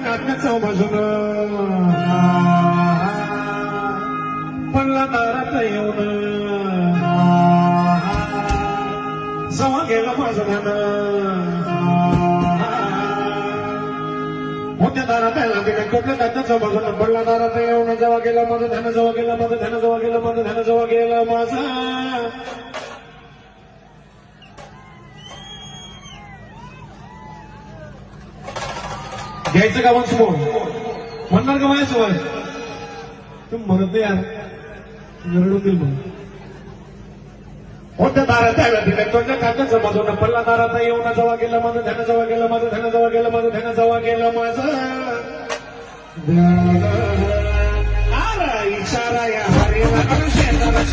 काढण्याचं बाजून पडला दारात येऊन जवा गेला माझं ध्यान मोठ्या दारात यायला तिने कुठल्या काढण्याचं बाजून पडला दारात येऊन जवा गेला माझं ध्यान जवा गेला माझं ध्यान जवा गेला माझं ध्यान जवा गेला माझा घ्यायचं का मग समोर म्हणणार का माझ्या सवय तू म्हणत नाही यार रडवतील मग मोठ्या दारात यायला तिने तोंडल्या काढण्याचं बाजून पडला दारात येऊन जवा गेला माझं ध्यान जवा गेला माझं ध्यान जवा गेला माझं ध्यान जवा गेला माझं इशारा या हरिला शेताला